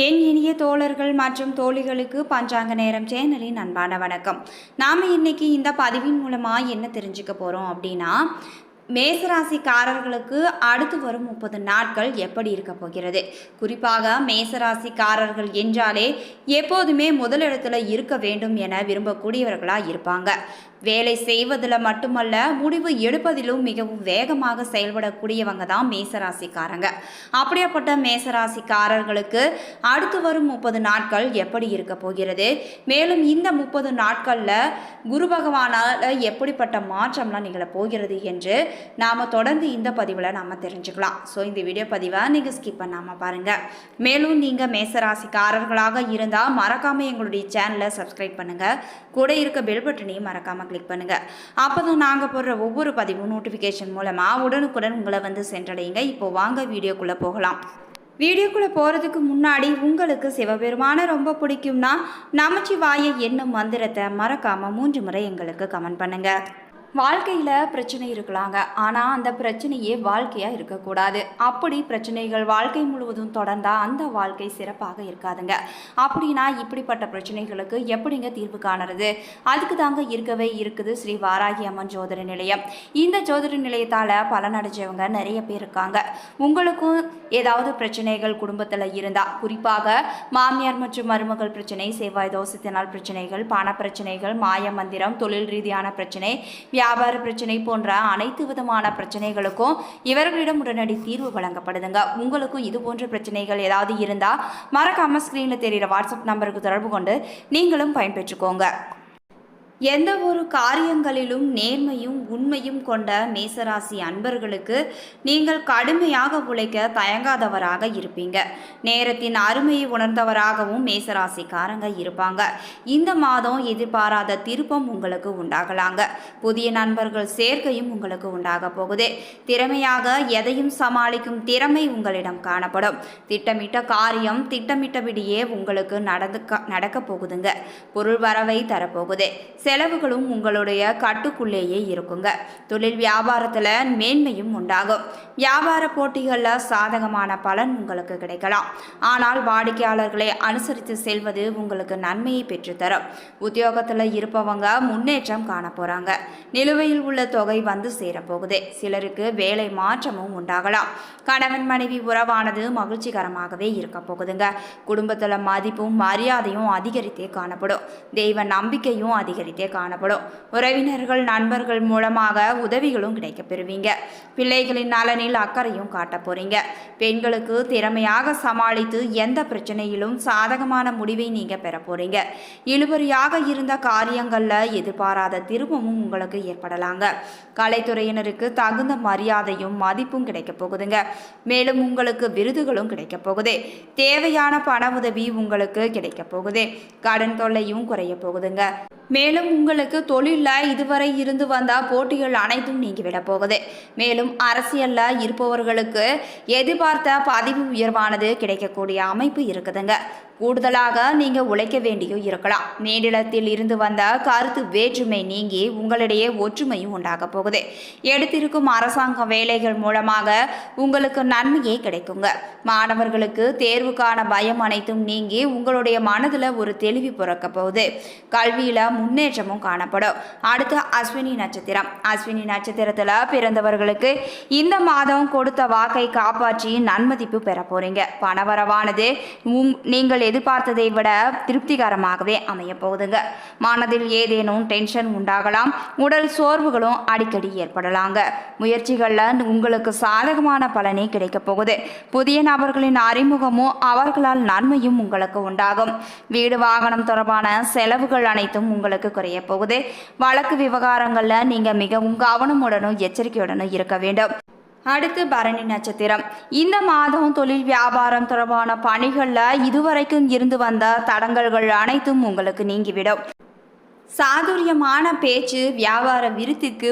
என் இனிய தோழர்கள் மற்றும் தோழிகளுக்கு பஞ்சாங்க நேரம் சேனலின் அன்பான வணக்கம். நாம் இன்னைக்கு இந்த பதிவின் மூலமாக என்ன தெரிஞ்சுக்க போகிறோம் அப்படின்னா, மேசராசிக்காரர்களுக்கு அடுத்து வரும் 30 நாட்கள் எப்படி இருக்க போகிறது. குறிப்பாக மேசராசிக்காரர்கள் என்றாலே எப்போதுமே முதலிடத்தில் இருக்க வேண்டும் என விரும்பக்கூடியவர்களாக இருப்பாங்க. வேலை செய்வதில் மட்டுமல்ல, முடிவு எடுப்பதிலும் மிகவும் வேகமாக செயல்படக்கூடியவங்க தான் மேசராசிக்காரங்க. அப்படியாப்பட்ட மேசராசிக்காரர்களுக்கு அடுத்து வரும் 30 நாட்கள் எப்படி இருக்க போகிறது, மேலும் இந்த 30 நாட்களில் குரு பகவானால் எப்படிப்பட்ட மாற்றம்லாம் நிகழ போகிறது என்று நாம் தொடர்ந்து இந்த பதிவில் நாம் தெரிஞ்சுக்கலாம். ஸோ இந்த வீடியோ பதிவை நீங்கள் ஸ்கிப் பண்ணாமல் பாருங்கள். மேலும் நீங்கள் மேசராசிக்காரர்களாக இருந்தால் மறக்காமல் எங்களுடைய சேனலை சப்ஸ்கிரைப் பண்ணுங்கள். கூட இருக்க பெல் பட்டனையும் மறக்காமல் கிளிக் பண்ணுங்கள். அப்போ தான் நாங்கள் போடுற ஒவ்வொரு பதிவும் நோட்டிஃபிகேஷன் மூலமாக உடனுக்குடன் உங்களை வந்து சென்றடையுங்க. இப்போ வாங்க வீடியோக்குள்ளே போகலாம். வீடியோக்குள்ளே போகிறதுக்கு முன்னாடி உங்களுக்கு சிவபெருமானை ரொம்ப பிடிக்கும்னா நமச்சிவாய என்னும் மந்திரத்தை மறக்காமல் 3 முறை எங்களுக்கு கமெண்ட் பண்ணுங்கள். வாழ்க்கையில் பிரச்சனை இருக்கலாங்க, ஆனால் அந்த பிரச்சனையே வாழ்க்கையாக இருக்கக்கூடாது. அப்படி பிரச்சனைகள் வாழ்க்கை முழுவதும் தொடர்ந்தால் அந்த வாழ்க்கை சிறப்பாக இருக்காதுங்க. அப்படின்னா இப்படிப்பட்ட பிரச்சனைகளுக்கு எப்படிங்க தீர்வு காணுறது? அதுக்கு தாங்க இருக்கவே இருக்குது ஸ்ரீ வாராகி அம்மன் ஜோதிட நிலையம். இந்த ஜோதிட நிலையத்தால் பலனடைஞ்சவங்க நிறைய பேர் இருக்காங்க. உங்களுக்கும் ஏதாவது பிரச்சனைகள் குடும்பத்தில் இருந்தால், குறிப்பாக மாமியார் மற்றும் மருமகள் பிரச்சனை, செவ்வாய் தோஷத்தினால் பிரச்சனைகள், பண பிரச்சனைகள், மாய மந்திரம், தொழில் ரீதியான பிரச்சனை, வியாபார பிரச்சனை போன்ற அனைத்து விதமான பிரச்சனைகளுக்கும் இவர்களிடம் உடனடி தீர்வு வழங்கப்படுதுங்க. உங்களுக்கும் இது போன்ற பிரச்சனைகள் ஏதாவது இருந்தால் மறக்காம ஸ்கிரீனில் தெரிகிற வாட்ஸ்அப் நம்பருக்கு தொடர்பு கொண்டு நீங்களும் பயன்பெற்றுக்கோங்க. எந்த ஒரு காரியங்களிலும் நேர்மையும் உண்மையும் கொண்ட மேசராசி அன்பர்களுக்கு நீங்கள் கடுமையாக உழைக்க தயங்காதவராக இருப்பீங்க. நேரத்தின் அருமையை உணர்ந்தவராகவும் மேசராசிக்காரங்க இருப்பாங்க. இந்த மாதம் எதிர்பாராத திருப்பம் உங்களுக்கு உண்டாகலாங்க. புதிய நண்பர்கள் சேர்க்கையும் உங்களுக்கு உண்டாக போகுது. திறமையாக எதையும் சமாளிக்கும் திறமை உங்களிடம் காணப்படும். திட்டமிட்ட காரியம் திட்டமிட்டபடியே உங்களுக்கு நடக்க போகுதுங்க. பொருள் வரவை தரப்போகுது. செலவுகளும் உங்களுடைய கட்டுக்குள்ளேயே இருக்குங்க. தொழில் வியாபாரத்தில் மேன்மையும் உண்டாகும். வியாபார போட்டிகளில் சாதகமான பலன் உங்களுக்கு கிடைக்கலாம். ஆனால் வாடிக்கையாளர்களை அனுசரித்து செல்வது உங்களுக்கு நன்மையை பெற்றுத்தரும். உத்தியோகத்தில் இருப்பவங்க முன்னேற்றம் காண போகிறாங்க. நிலுவையில் உள்ள தொகை வந்து சேரப்போகுது. சிலருக்கு வேலை மாற்றமும் உண்டாகலாம். கணவன் மனைவி உறவானது மகிழ்ச்சிகரமாகவே இருக்க போகுதுங்க. குடும்பத்தில் மதிப்பும் மரியாதையும் அதிகரித்தே காணப்படும். தெய்வ நம்பிக்கையும் அதிகரித்தே காணப்படும். உறவினர்கள் நண்பர்கள் மூலமாக உதவிகளும் கிடைக்க பெறுவீங்க. பிள்ளைகளின் நலனில் அக்கறையும் காட்ட போறீங்க. பெண்களுக்கு திறமையாக சமாளித்து எந்த பிரச்சனையிலும் சாதகமான முடிவை நீங்க பெற போறீங்க. இழுபறியாக இருந்த காரியங்கள்ல எதிர்பாராத திருப்பமும் உங்களுக்கு ஏற்படலாங்க. கலைத்துறையினருக்கு தகுந்த மரியாதையும் மதிப்பும் கிடைக்க போகுதுங்க. மேலும் உங்களுக்கு விருதுகளும் கிடைக்க போகுது. தேவையான பண உதவி உங்களுக்கு கிடைக்க போகுது. கடன் தொல்லையும் குறைய போகுதுங்க. மேலும் உங்களுக்கு தொழிலில் இதுவரை இருந்து வந்த போட்டிகள் அனைத்தும் நீங்கிவிட போகுது. மேலும் அரசியலில் இருப்பவர்களுக்கு எதிர்பார்த்த பதவி உயர்வானது கிடைக்கக்கூடிய அமைப்பு இருக்குதுங்க. கூடுதலாக நீங்கள் உழைக்க வேண்டியும் இருக்கலாம். மேலிடத்தில் இருந்து வந்த கருத்து வேற்றுமை நீங்கி உங்களிடையே ஒற்றுமையும் உண்டாக போகுது. எடுத்திருக்கும் அரசாங்க வேலைகள் மூலமாக உங்களுக்கு நன்மையே கிடைக்குங்க. மாணவர்களுக்கு தேர்வுக்கான பயம் அனைத்தும் நீங்கி உங்களுடைய மனதில் ஒரு தெளிவு பிறக்க போகுது. கல்வியில் முன்னேற்றமும் காணப்படும். அடுத்து அஸ்வினி நட்சத்திரம். அஸ்வினி நட்சத்திரத்தில் பிறந்தவர்களுக்கு இந்த மாதம் கொடுத்த வாக்கை காப்பாற்றி நன்மதிப்பு பெற போறீங்க. பணவரவானது நீங்கள் எதிர்பார்த்ததை விட திருப்திகரமாகவே அமைய போகுதுங்க. மனதில் ஏதேனும் டென்ஷன் உண்டாகலாம். உடல் சோர்வுகளும் அடிக்கடி ஏற்படலாங்க. முயற்சிகளில் உங்களுக்கு சாதகமான பலனே கிடைக்க போகுது. புதிய நபர்களின் அறிமுகமும் அவர்களால் நன்மையும் உங்களுக்கு உண்டாகும். வீடு வாகனம் தொடர்பான செலவுகள் அனைத்தும் உங்களுக்கு குறைய போகுது. வழக்கு விவகாரங்களில் நீங்கள் மிகவும் கவனமுடனும் எச்சரிக்கையுடனும் இருக்க வேண்டும். அடுத்து பரணி நட்சத்திரம். இந்த மாதம் தொழில் வியாபாரம் தொடர்பான பணிகளில் இதுவரைக்கும் இருந்து வந்த தடங்கல்கள் அனைத்தும் உங்களுக்கு நீங்கிவிடும். சாதுரியமான பேச்சு வியாபார விருத்திக்கு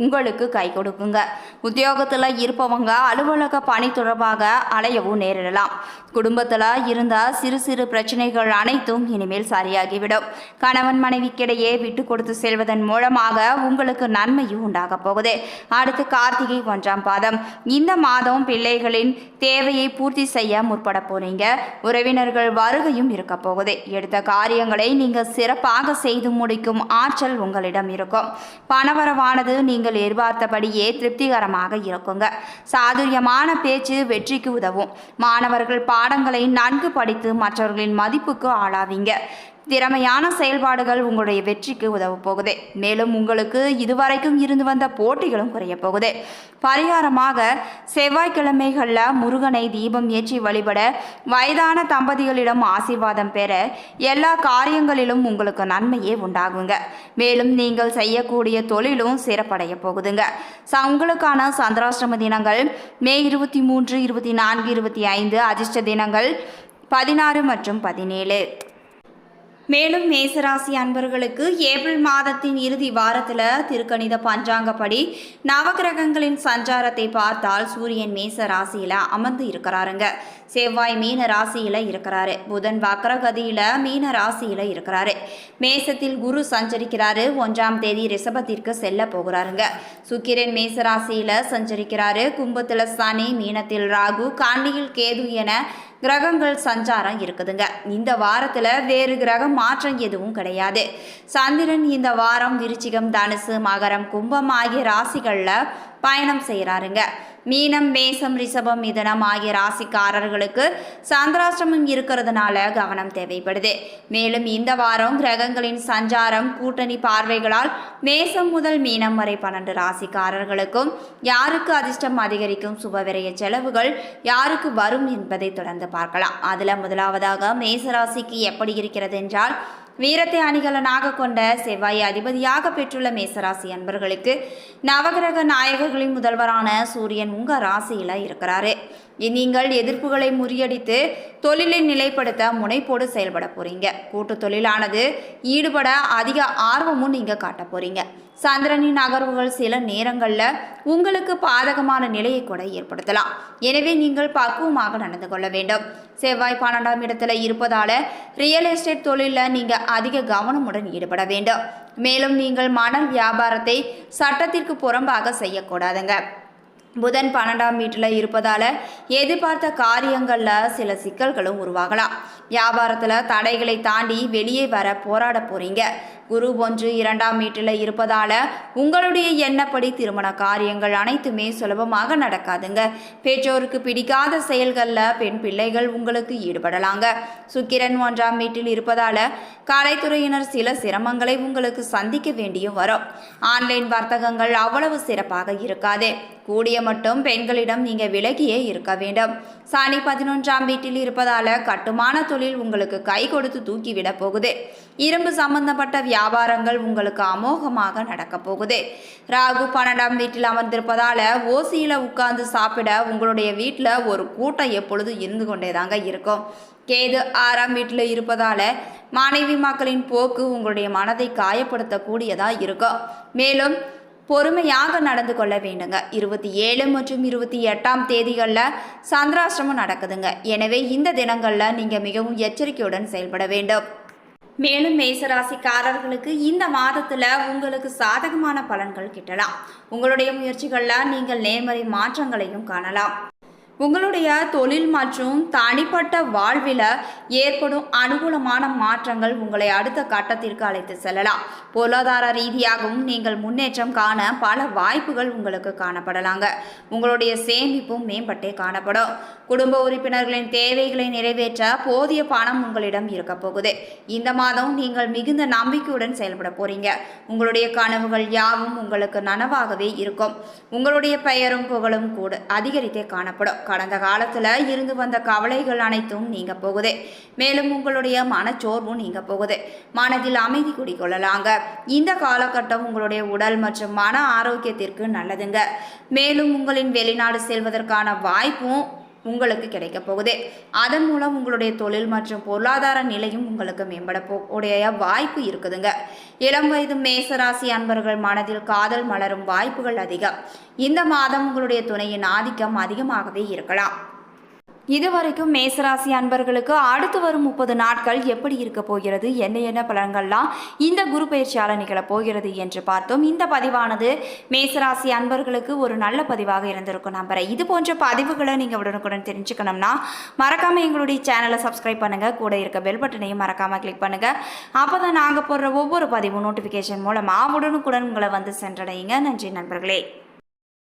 உங்களுக்கு கை கொடுக்குங்க. உத்தியோகத்தில் இருப்பவங்க அலுவலக பணி தொடர்பாக அலையவும் நேரிடலாம். குடும்பத்தில் இருந்த சிறு சிறு பிரச்சனைகள் அனைத்தும் இனிமேல் சரியாகிவிடும். கணவன் மனைவிக்கிடையே விட்டு கொடுத்து செல்வதன் மூலமாக உங்களுக்கு நன்மையும் உண்டாக போகுது. அடுத்து கார்த்திகை 1ஆம் பாதம். இந்த மாதம் பிள்ளைகளின் தேவையை பூர்த்தி செய்ய முற்பட போறீங்க. உறவினர்கள் வருகையும் இருக்க போகுது. எடுத்த காரியங்களை நீங்கள் சிறப்பாக செய்து முடிக்கும் ஆற்றல் உங்களிடம் இருக்கும். பணவரவானது நீங்கள் எதிர்பார்த்தபடியே திருப்திகரமாக இருக்குங்க. சாதுரியமான பேச்சு வெற்றிக்கு உதவும். மாணவர்கள் பாடங்களை நன்கு படித்து மற்றவர்களின் மதிப்புக்கு ஆளாவீங்க. திறமையான செயல்பாடுகள் உங்களுடைய வெற்றிக்கு உதவ போகுது. மேலும் உங்களுக்கு இதுவரைக்கும் இருந்து வந்த போட்டிகளும் குறைய போகுது. பரிகாரமாக செவ்வாய்க்கிழமைகளில் முருகனை தீபம் ஏற்றி வழிபட, வயதான தம்பதிகளிடம் ஆசீர்வாதம் பெற, எல்லா காரியங்களிலும் உங்களுக்கு நன்மையே உண்டாகுங்க. மேலும் நீங்கள் செய்யக்கூடிய தொழிலும் சிறப்படைய போகுதுங்க. உங்களுக்கான சந்திராஷ்டம தினங்கள் மே 23, 24, 25. அதிர்ஷ்ட தினங்கள் 16 மற்றும் 17. மேலும் மேசராசி அன்பர்களுக்கு ஏப்ரல் மாதத்தின் இறுதி வாரத்தில் திருக்கணித பஞ்சாங்கப்படி நவகிரகங்களின் சஞ்சாரத்தை பார்த்தால் சூரியன் மேச ராசியில் அமர்ந்து இருக்கிறாருங்க. செவ்வாய் மீன ராசியில் இருக்கிறாரு. புதன் வக்ரகதியில் மீன ராசியில் இருக்கிறாரு. மேசத்தில் குரு சஞ்சரிக்கிறாரு. 1ஆம் தேதி ரிஷபத்திற்கு செல்ல போகிறாருங்க. சுக்கிரன் மேச ராசியில் சஞ்சரிக்கிறாரு. கும்பத்தில் சனி, மீனத்தில் ராகு, கன்னியில் கேது என கிரகங்கள் சஞ்சாரம் இருக்குதுங்க. இந்த வாரத்தில் வேறு கிரக மாற்றம் எதுவும் கிடையாது. சந்திரன் இந்த வாரம் விருச்சிகம், தனுசு, மகரம், கும்பம் ஆகிய ராசிகளில் பயணம் செய்கிறாருங்க. மீனம், மேசம், ரிஷபம், மிதுனம் ஆகிய ராசிக்காரர்களுக்கு சந்திராஷ்டமம் இருக்கிறதுனால கவனம் தேவைப்படுது. மேலும் இந்த வாரம் கிரகங்களின் சஞ்சாரம், கூட்டணி பார்வைகளால் மேசம் முதல் மீனம் வரை 12 ராசிக்காரர்களுக்கும் யாருக்கு அதிர்ஷ்டம் அதிகரிக்கும், சுபவிரய செலவுகள் யாருக்கு வரும் என்பதை தொடர்ந்து பார்க்கலாம். அதில் முதலாவதாக மேசராசிக்கு எப்படி இருக்கிறது என்றால், வீரத்தை அணிகலனாக கொண்ட செவ்வாய் அதிபதியாக பெற்றுள்ள மேசராசி அன்பர்களுக்கு நவகிரக நாயகர்களின் முதல்வரான சூரியன் உங்க ராசியில இருக்கிறாரு. நீங்கள் எதிர்ப்புகளை முறியடித்து தொழிலை நிலைப்படுத்த முனைப்போடு செயல்பட போறீங்க. கூட்டு தொழிலானது ஈடுபட அதிக ஆர்வமும் நீங்க காட்ட போறீங்க. சந்திரனின் நகர்வுகள் சில நேரங்களில் உங்களுக்கு பாதகமான நிலையை கூட ஏற்படுத்தலாம். எனவே நீங்கள் பக்குவமாக நடந்து கொள்ள வேண்டும். செவ்வாய் 12ஆம் இடத்துல இருப்பதால ரியல் எஸ்டேட் தொழிலில் நீங்கள் அதிக கவனமுடன் ஈடுபட வேண்டும். மேலும் நீங்கள் மணல் வியாபாரத்தை சட்டத்திற்கு புறம்பாக செய்யக்கூடாதுங்க. புதன் 12ஆம் வீட்டில் இருப்பதால் எதிர்பார்த்த காரியங்களில் சில சிக்கல்களும் உருவாகலாம். வியாபாரத்தில் தடைகளை தாண்டி வெளியே வர போராட போறீங்க. குரு 1, 2ஆம் வீட்டில் இருப்பதால் உங்களுடைய எண்ணப்படி திருமண காரியங்கள் அனைத்துமே சுலபமாக நடக்காதுங்க. பெற்றோருக்கு பிடிக்காத செயல்களில் பெண் பிள்ளைகள் உங்களுக்கு ஈடுபடலாங்க. சுக்கிரன் 1ஆம் வீட்டில் இருப்பதால் கலைத்துறையினர் சில சிரமங்களை உங்களுக்கு சந்திக்க வேண்டியும் வரும். ஆன்லைன் வர்த்தகங்கள் அவ்வளவு சிறப்பாக இருக்காது. கூடிய மட்டும் பெண்களிடம் நீங்க விலகியே இருக்க வேண்டும். சனி 11ஆம் வீட்டில் இருப்பதால கட்டுமான தொழில் உங்களுக்கு கை கொடுத்து தூக்கிவிட போகுது. இரும்பு சம்பந்தப்பட்ட வியாபாரங்கள் உங்களுக்கு அமோகமாக நடக்க போகுது. ராகு 12ஆம் வீட்டில் அமர்ந்திருப்பதால ஓசியில உட்கார்ந்து சாப்பிட உங்களுடைய வீட்டில் ஒரு கூட்டம் எப்பொழுதும் இருந்து கொண்டேதாங்க இருக்கும். கேது 6ஆம் வீட்டில் இருப்பதால மனைவி மக்களின் போக்கு உங்களுடைய மனதை காயப்படுத்தக்கூடியதா இருக்கும். மேலும் பொறுமையாக நடந்து கொள்ள வேண்டுங்க. 27 மற்றும் 28ஆம் தேதிகளில் சந்திராஷ்டமம் நடக்குதுங்க. எனவே இந்த தினங்களில் நீங்கள் மிகவும் எச்சரிக்கையுடன் செயல்பட வேண்டும். மேலும் மேசராசிக்காரர்களுக்கு இந்த மாதத்தில் உங்களுக்கு சாதகமான பலன்கள் கிட்டலாம். உங்களுடைய முயற்சிகளில் நீங்கள் நேர்மறை மாற்றங்களையும் காணலாம். உங்களுடைய தொழில் மற்றும் தனிப்பட்ட வாழ்வில் ஏற்படும் அனுகூலமான மாற்றங்கள் உங்களை அடுத்த கட்டத்திற்கு அழைத்து செல்லலாம். பொருளாதார ரீதியாகவும் நீங்கள் முன்னேற்றம் காண பல வாய்ப்புகள் உங்களுக்கு காணப்படலாங்க. உங்களுடைய சேமிப்பும் மேம்பட்டே காணப்படும். குடும்ப உறுப்பினர்களின் தேவைகளை நிறைவேற்ற போதிய பணம் உங்களிடம் இருக்க போகுது. இந்த மாதம் நீங்கள் மிகுந்த நம்பிக்கையுடன் செயல்பட போறீங்க. உங்களுடைய கனவுகள் யாவும் உங்களுக்கு நனவாகவே இருக்கும். உங்களுடைய பெயரும் புகழும் கூட அதிகரித்தே காணப்படும். கடந்த காலத்தில் இருந்து வந்த கவலைகள் அனைத்தும் நீங்க போகுது. மேலும் உங்களுடைய மனச்சோர்வும் நீங்க போகுது. மனதில் அமைதி குடிக்கொள்ளலாங்க. இந்த காலகட்டம் உங்களுடைய உடல் மற்றும் மன ஆரோக்கியத்திற்கு நல்லதுங்க. மேலும் உங்களின் வெளிநாடு செல்வதற்கான வாய்ப்பும் உங்களுக்கு கிடைக்க போகுது. அதன் மூலம் உங்களுடைய தொழில் மற்றும் பொருளாதார நிலையும் உங்களுக்கு மேம்பட உடைய வாய்ப்பு இருக்குதுங்க. இளம் வயது மேசராசி அன்பர்கள் மனதில் காதல் மலரும் வாய்ப்புகள் அதிகம். இந்த மாதம் உங்களுடைய துணையின் ஆதிக்கம் அதிகமாகவே இருக்கலாம். இதுவரைக்கும் மேசராசி அன்பர்களுக்கு அடுத்து வரும் 30 நாட்கள் எப்படி இருக்க போகிறது, என்ன பலன்கள்லாம் இந்த குரு பயிற்சியால் நிகழப் போகிறது என்று பார்த்தோம். இந்த பதிவானது மேசராசி அன்பர்களுக்கு ஒரு நல்ல பதிவாக இருந்திருக்கும் நம்புறேன். இது போன்ற பதிவுகளை நீங்கள் உடனுக்குடன் தெரிஞ்சுக்கணும்னா மறக்காமல் எங்களுடைய சேனலை சப்ஸ்கிரைப் பண்ணுங்கள். கூட இருக்க பெல் பட்டனையும் மறக்காமல் கிளிக் பண்ணுங்கள். அப்போ தான் நாங்கள் போடுற ஒவ்வொரு பதிவும் நோட்டிஃபிகேஷன் மூலமாக உடனுக்குடன் உங்களை வந்து சென்றடையுங்க. நன்றி நண்பர்களே.